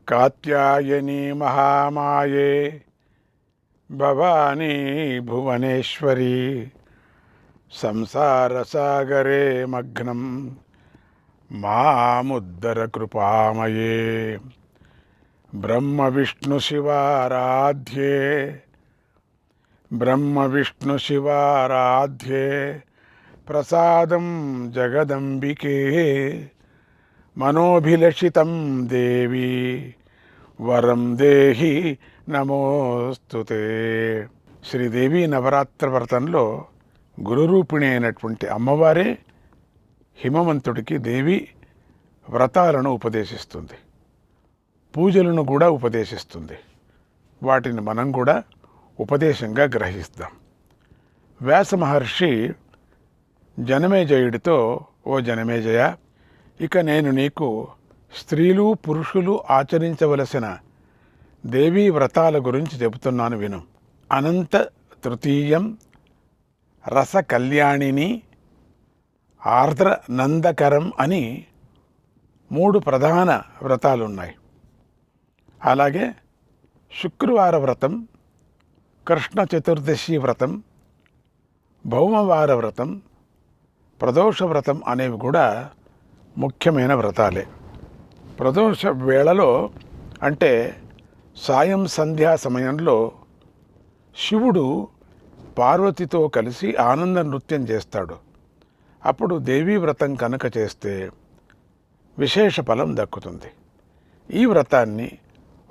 కాత్యాయని మహామాయే భవానీ భువనేశ్వరి సంసారసాగరే మగ్నం మాముద్దర కృపామయే బ్రహ్మ విష్ణు శివారాధ్యే ప్రసాదం జగదంబికే మనోభిలషితం దేవి వరం దేహి నమోస్తుతే. శ్రీదేవి నవరాత్రి వ్రతంలో గురురూపిణి అయినటువంటి అమ్మవారే హిమవంతుడికి దేవి వ్రతాలను ఉపదేశిస్తుంది, పూజలను కూడా ఉపదేశిస్తుంది. వాటిని మనం కూడా ఉపదేశంగా గ్రహిస్తాం. వ్యాస మహర్షి జనమేజయుడితో, ఓ జనమేజయ, ఇక నేను నీకు స్త్రీలు పురుషులు ఆచరించవలసిన దేవీ వ్రతాల గురించి చెబుతున్నాను విను. అనంత తృతీయం, రస కళ్యాణిని, ఆర్ద్ర నందకరం అని 3 ప్రధాన వ్రతాలున్నాయి. అలాగే శుక్రవార వ్రతం, కృష్ణ చతుర్దశి వ్రతం, భౌమవార వ్రతం, ప్రదోష వ్రతం అనేవి కూడా ముఖ్యమైన వ్రతాలే. ప్రదోష వేళలో అంటే సాయం సంధ్యా సమయంలో శివుడు పార్వతితో కలిసి ఆనంద నృత్యం చేస్తాడు. అప్పుడు దేవీ వ్రతం కనుక చేస్తే విశేష ఫలం దక్కుతుంది. ఈ వ్రతాన్ని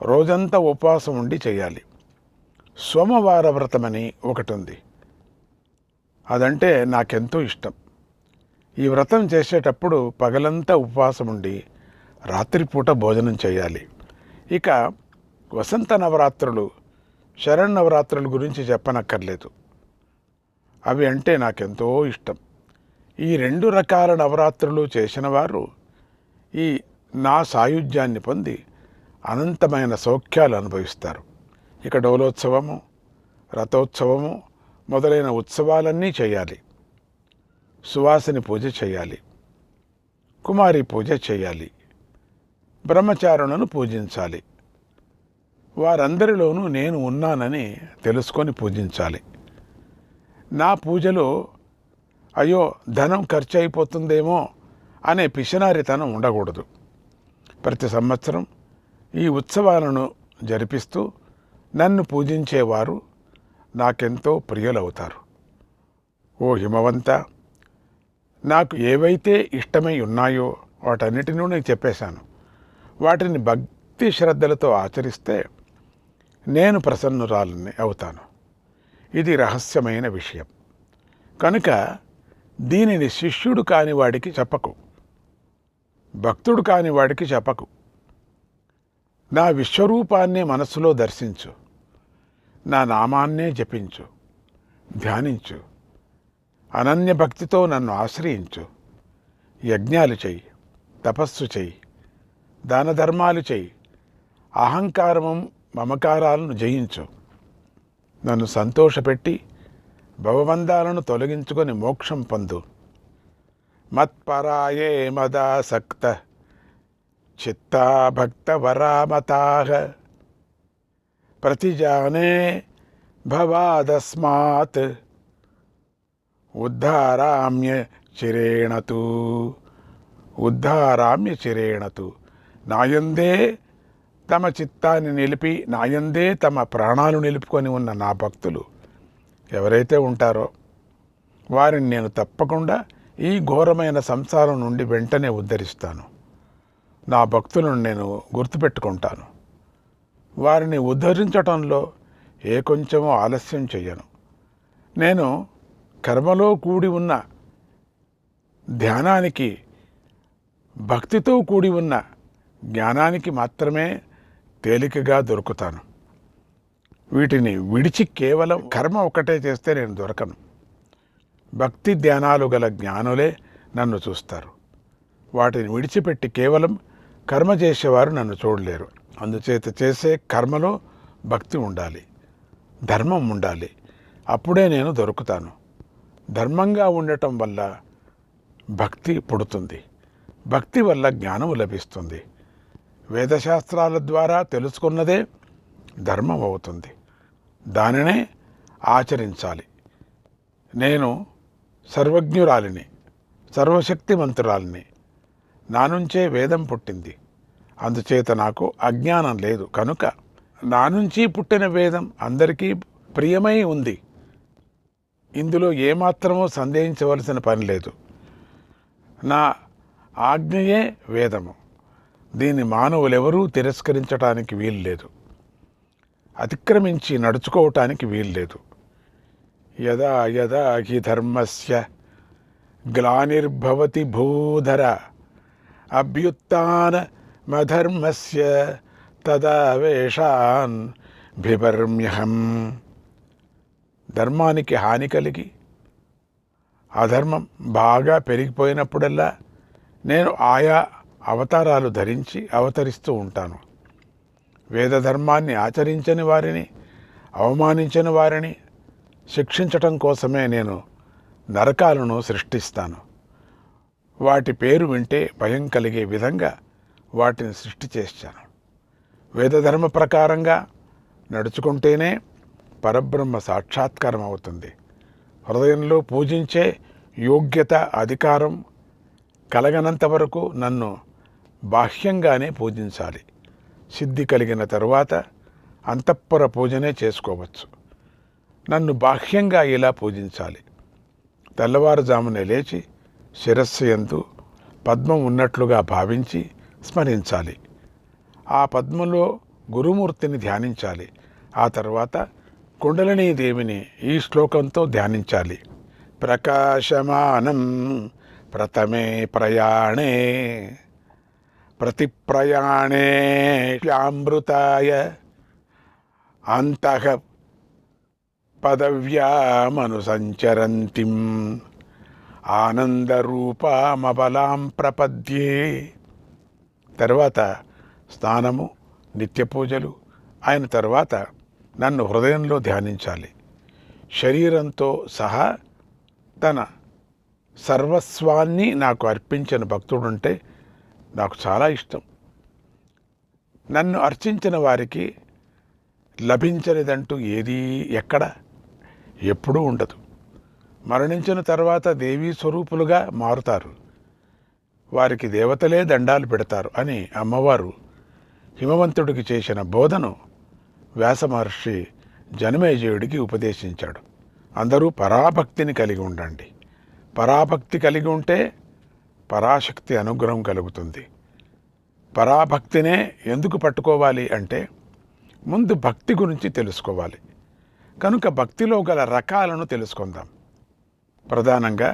రోజంతా ఉపవాసం ఉండి చేయాలి. సోమవార వ్రతమని ఒకటి ఉంది, అదంటే నాకెంతో ఇష్టం. ఈ వ్రతం చేసేటప్పుడు పగలంతా ఉపవాసం ఉండి రాత్రిపూట భోజనం చేయాలి. ఇక వసంత నవరాత్రులు, శరన్నవరాత్రుల గురించి చెప్పనక్కర్లేదు. అవి అంటే నాకెంతో ఇష్టం. ఈ 2 రకాల నవరాత్రులు చేసిన వారు ఈ నా సాయుధ్యాన్ని పొంది అనంతమైన సౌఖ్యాలు అనుభవిస్తారు. ఇక డోలోత్సవము, రథోత్సవము మొదలైన ఉత్సవాలన్నీ చేయాలి. సువాసిని పూజ చేయాలి, కుమారి పూజ చేయాలి, బ్రహ్మచారులను పూజించాలి. వారందరిలోనూ నేను ఉన్నానని తెలుసుకొని పూజించాలి. నా పూజలో అయ్యో ధనం ఖర్చు అయిపోతుందేమో అనే పిసినారితనం ఉండకూడదు. ప్రతి సంవత్సరం ఈ ఉత్సవాలను జరిపిస్తూ నన్ను పూజించేవారు నాకెంతో ప్రియులవుతారు. ఓ హిమవంత, నాకు ఏవైతే ఇష్టమై ఉన్నాయో వాటన్నిటినూ నేను చెప్పేశాను. వాటిని భక్తి శ్రద్ధలతో ఆచరిస్తే నేను ప్రసన్నురాలని అవుతాను. ఇది రహస్యమైన విషయం కనుక దీనిని శిష్యుడు కాని వాడికి చెప్పకు, భక్తుడు కాని వాడికి చెప్పకు. నా విశ్వరూపాన్నే మనస్సులో దర్శించు, నా నామాన్నే జపించు, ధ్యానించు, అనన్య భక్తితో నన్ను ఆశ్రయించు. యజ్ఞాలు చెయ్యి, తపస్సు చెయ్యి, దాన ధర్మాలు చెయ్యి, అహంకారము మమకారాలను జయించు. నన్ను సంతోషపెట్టి భవబంధాలను తొలగించుకొని మోక్షం పొందు. మత్పరాయే మదాసక్త చిత్తా భక్త వరామతాః ప్రతిజానే భవాదస్మాత్ ఉద్ధారామ్య చిరేణతు. నాయందే తమ చిత్తాన్ని నిలిపి, నాయందే తమ ప్రాణాలు నిలుపుకొని ఉన్న నా భక్తులు ఎవరైతే ఉంటారో వారిని నేను తప్పకుండా ఈ ఘోరమైన సంసారం నుండి వెంటనే ఉద్ధరిస్తాను. నా భక్తులను నేను గుర్తుపెట్టుకుంటాను. వారిని ఉద్ధరించటంలో ఏ కొంచెమో ఆలస్యం చెయ్యను. నేను కర్మలో కూడి ఉన్న ధ్యానానికి, భక్తితో కూడి ఉన్న జ్ఞానానికి మాత్రమే తేలికగా దొరుకుతాను. వీటిని విడిచి కేవలం కర్మ ఒకటే చేస్తే నేను దొరకను. భక్తి ధ్యానాలు గల జ్ఞానులే నన్ను చూస్తారు. వాటిని విడిచిపెట్టి కేవలం కర్మ చేసేవారు నన్ను చూడలేరు. అందుచేత చేసే కర్మలో భక్తి ఉండాలి, ధర్మం ఉండాలి. అప్పుడే నేను దొరుకుతాను. ధర్మంగా ఉండటం వల్ల భక్తి పుడుతుంది, భక్తి వల్ల జ్ఞానము లభిస్తుంది. వేదశాస్త్రాల ద్వారా తెలుసుకున్నదే ధర్మం అవుతుంది. దానినే ఆచరించాలి. నేను సర్వజ్ఞురాలిని, సర్వశక్తిమంతురాలిని. నా నుంచే వేదం పుట్టింది. అందుచేత నాకు అజ్ఞానం లేదు. కనుక నా నుంచి పుట్టిన వేదం అందరికీ ప్రియమై ఉంది. ఇందులో ఏమాత్రమూ సందేహించవలసిన పని లేదు. నా ఆజ్ఞయే వేదము. దీన్ని మానవులెవరూ తిరస్కరించటానికి వీల్లేదు, అతిక్రమించి నడుచుకోవటానికి వీల్లేదు. యదా యదా హి ధర్మస్య గ్లానిర్భవతి భూధర అభ్యుత్థానమధర్మస్య తదా వేషాన్ బిభర్మ్యహం. ధర్మానికి హాని కలిగి అధర్మం బాగా పెరిగిపోయినప్పుడల్లా నేను ఆయా అవతారాలు ధరించి అవతరిస్తూ ఉంటాను. వేదధర్మాన్ని ఆచరించని వారిని, అవమానించని వారిని శిక్షించటం కోసమే నేను నరకాలను సృష్టిస్తాను. వాటి పేరు వింటే భయం కలిగే విధంగా వాటిని సృష్టి చేస్తాను. వేదధర్మ ప్రకారంగా నడుచుకుంటేనే పరబ్రహ్మ సాక్షాత్కారం అవుతుంది. హృదయంలో పూజించే యోగ్యత, అధికారం కలగనంత వరకు నన్ను బాహ్యంగానే పూజించాలి. సిద్ధి కలిగిన తరువాత అంతఃపుర పూజనే చేసుకోవచ్చు. నన్ను బాహ్యంగా ఇలా పూజించాలి. తెల్లవారుజామునే లేచి శిరస్సు యందు పద్మం ఉన్నట్లుగా భావించి స్మరించాలి. ఆ పద్మంలో గురుమూర్తిని ధ్యానించాలి. ఆ తర్వాత కుండలినీ దేవిని ఈ శ్లోకంతో ధ్యానించాలి. ప్రకాశమానం ప్రథమే ప్రయాణే ప్రతిప్రయాణే అమృతాయ అంతః పదవ్యామనుసంచరంతిం ఆనందరూపామబలాం ప్రపద్యే. తర్వాత స్నానము, నిత్య పూజలు అయిన తర్వాత నన్ను హృదయంలో ధ్యానించాలి. శరీరంతో సహా తన సర్వస్వాన్ని నాకు అర్పించిన భక్తుడుంటే నాకు చాలా ఇష్టం. నన్ను అర్చించిన వారికి లభించనిదంటూ ఏదీ ఎక్కడ ఎప్పుడూ ఉండదు. మరణించిన తర్వాత దేవీ స్వరూపులుగా మారుతారు. వారికి దేవతలే దండాలు పెడతారు అని అమ్మవారు హిమవంతుడికి చేసిన బోధను వ్యాస మహర్షి జనమేజయుడికి ఉపదేశించాడు. అందరూ పరాభక్తిని కలిగి ఉండండి. పరాభక్తి కలిగి ఉంటే పరాశక్తి అనుగ్రహం కలుగుతుంది. పరాభక్తినే ఎందుకు పట్టుకోవాలి అంటే ముందు భక్తి గురించి తెలుసుకోవాలి. కనుక భక్తిలో గల రకాలను తెలుసుకుందాం. ప్రధానంగా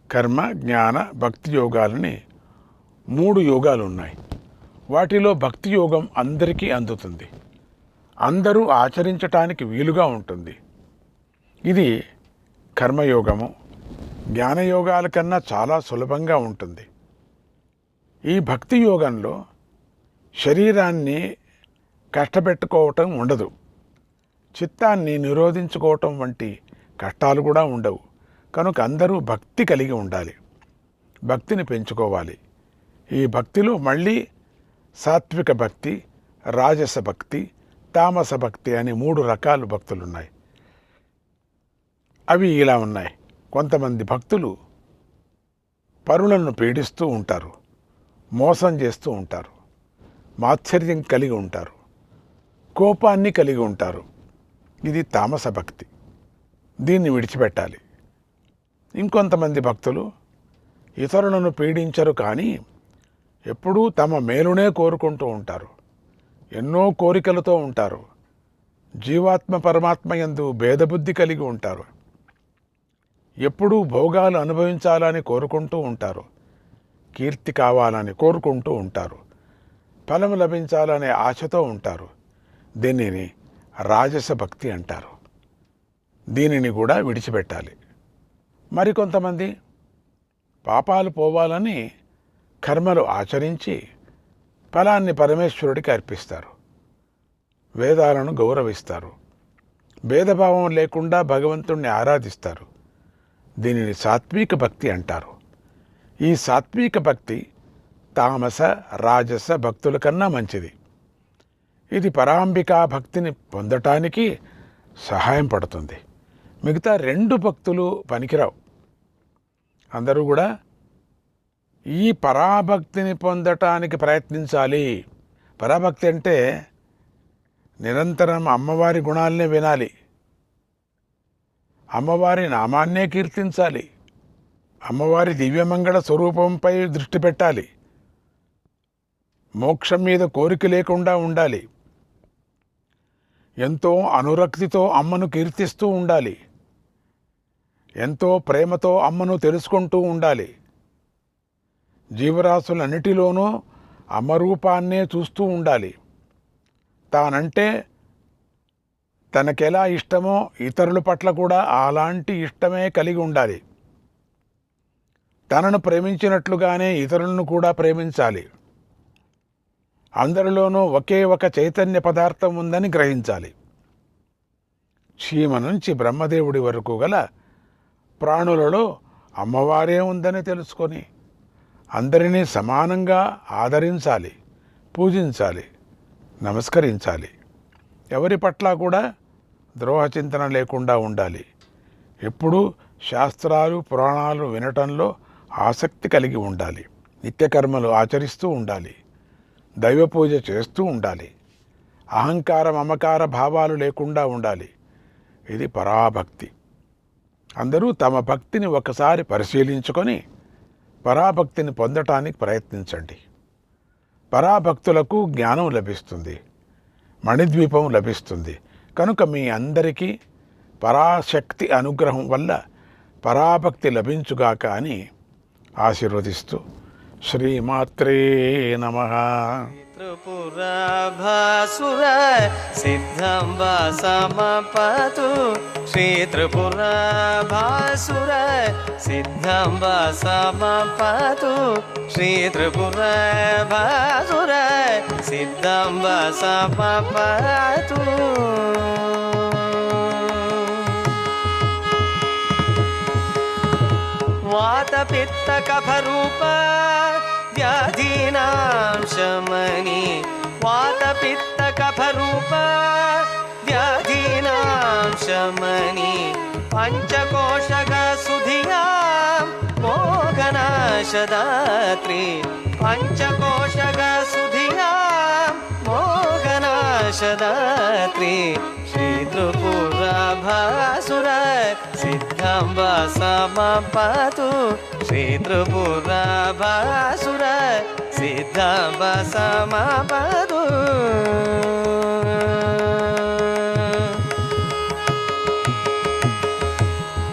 కర్మ, జ్ఞాన, భక్తి యోగాలని 3 యోగాలు ఉన్నాయి. వాటిలో భక్తి యోగం అందరికీ అందుతుంది. అందరూ ఆచరించటానికి వీలుగా ఉంటుంది. ఇది కర్మయోగము. జ్ఞానయోగాల కన్నా చాలా సులభంగా ఉంటుంది. ఈ భక్తి యోగంలో శరీరాన్ని కష్టపెట్టుకోవటం ఉండదు. చిత్తాన్ని నిరోధించుకోవటం వంటి కష్టాలు కూడా ఉండవు. కనుక అందరూ భక్తి కలిగి ఉండాలి, భక్తిని పెంచుకోవాలి. ఈ భక్తిలో మళ్ళీ సాత్విక భక్తి, రాజస భక్తి, తామస భక్తి అని 3 రకాల భక్తులున్నాయి. అవి ఇలా ఉన్నాయి. కొంతమంది భక్తులు పరులను పీడిస్తూ ఉంటారు, మోసం చేస్తూ ఉంటారు, మాత్సర్యం కలిగి ఉంటారు, కోపాన్ని కలిగి ఉంటారు. ఇది తామస భక్తి. దీన్ని విడిచిపెట్టాలి. ఇంకొంతమంది భక్తులు ఇతరులను పీడించరు, కానీ ఎప్పుడూ తమ మేలునే కోరుకుంటూ ఉంటారు. ఎన్నో కోరికలతో ఉంటారు. జీవాత్మ పరమాత్మ యందు భేదబుద్ధి కలిగి ఉంటారు. ఎప్పుడూ భోగాలు అనుభవించాలని కోరుకుంటూ ఉంటారు. కీర్తి కావాలని కోరుకుంటూ ఉంటారు. ఫలం లభించాలనే ఆశతో ఉంటారు. దీనిని రాజస భక్తి అంటారు. దీనిని కూడా విడిచిపెట్టాలి. మరికొంతమంది పాపాలు పోవాలని కర్మలు ఆచరించి ఫలాన్ని పరమేశ్వరుడికి అర్పిస్తారు. వేదాలను గౌరవిస్తారు. భేదభావం లేకుండా భగవంతుణ్ణి ఆరాధిస్తారు. దీనిని సాత్విక భక్తి అంటారు. ఈ సాత్విక భక్తి తామస రాజస భక్తుల కన్నా మంచిది. ఇది పరాంబికా భక్తిని పొందటానికి సహాయం పడుతుంది. మిగతా 2 భక్తులు పనికిరావు. అందరూ కూడా ఈ పరాభక్తిని పొందటానికి ప్రయత్నించాలి. పరాభక్తి అంటే నిరంతరం అమ్మవారి గుణాలనే వినాలి, అమ్మవారి నామాన్నే కీర్తించాలి, అమ్మవారి దివ్యమంగళ స్వరూపంపై దృష్టి పెట్టాలి, మోక్షం మీద కోరిక లేకుండా ఉండాలి, ఎంతో అనురక్తితో అమ్మను కీర్తిస్తూ ఉండాలి, ఎంతో ప్రేమతో అమ్మను తెలుసుకుంటూ ఉండాలి. జీవరాశులన్నిటిలోనూ అమ్మ రూపాన్నే చూస్తూ ఉండాలి. తానంటే తనకెలా ఇష్టమో ఇతరుల పట్ల కూడా అలాంటి ఇష్టమే కలిగి ఉండాలి. తనను ప్రేమించినట్లుగానే ఇతరులను కూడా ప్రేమించాలి. అందరిలోనూ ఒకే ఒక చైతన్య పదార్థం ఉందని గ్రహించాలి. చీమ నుంచి బ్రహ్మదేవుడి వరకు గల ప్రాణులలో అమ్మవారే ఉందని తెలుసుకొని అందరినీ సమానంగా ఆదరించాలి, పూజించాలి, నమస్కరించాలి. ఎవరి పట్ల కూడా ద్రోహచింతన లేకుండా ఉండాలి. ఎప్పుడూ శాస్త్రాలు పురాణాలు వినటంలో ఆసక్తి కలిగి ఉండాలి. నిత్యకర్మలు ఆచరిస్తూ ఉండాలి. దైవ పూజ చేస్తూ ఉండాలి. అహంకార మమకార భావాలు లేకుండా ఉండాలి. ఇది పరాభక్తి. అందరూ తమ భక్తిని ఒకసారి పరిశీలించుకొని పరాభక్తిని పొందటానికి ప్రయత్నించండి. పరాభక్తులకు జ్ఞానం లభిస్తుంది, మణిద్వీపం లభిస్తుంది. కనుక మీ అందరికీ పరాశక్తి అనుగ్రహం వల్ల పరాభక్తి లభించుగాక అని ఆశీర్వదిస్తూ శ్రీమాత్రే నమః. త్రిపురాభాసుర సిద్ధంబ సమపతు శ్రీ త్రిపురాభాసుర సిద్ధంబ సమపతు శ్రీ త్రిపురాభాసుర సిద్ధంబ సమపతు. వాతపిత్త కఫరూప వ్యాధీనాం శమని వాతపిత్త కఫరూప వ్యాధీనాం శమని పంచకోశగ సుధియాం మోహనాశదాత్రి పంచకోశగ సుధియాం మోహనాశదాత్రి శ్రీ త్రిపురాభాసుర సిద్ధంబ సమపతు శ్రీ త్రిపురాభాసుర సిద్ధంబ సమపతు.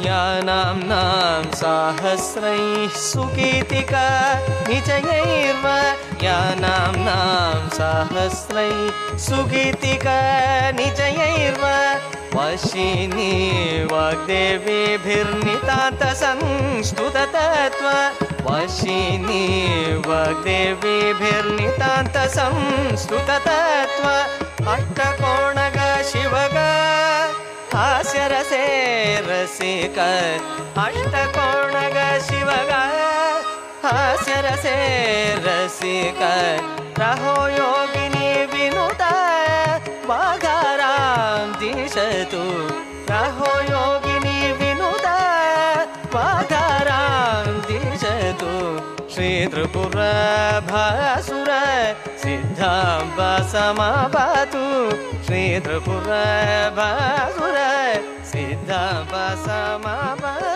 యానాంనాం సాహస్రైః సుకీర్తికా నిచయైర్వ యానాంనాం సాహస్రైః సుకీర్తికా నిచయైర్వ వశిని వాగ్దేవీభిర్నితాంత సంస్తుతతత్వ వశిని వాగ్దేవీభిర్నితాంత సంస్తుతతత్వ అష్టకోణగ శివగ हास्यरसे रसिक अष्टकोणग शिवग हास्यरसे रसिक रहो योगिनी विनुता वाघारां दिशतु रहो योगिनी विनुता वाघारां दिशतु श्री त्रिपुराभासुर सिद्धांब समपतु श्री त्रिपुराभासुर सिद्धांब समपतु.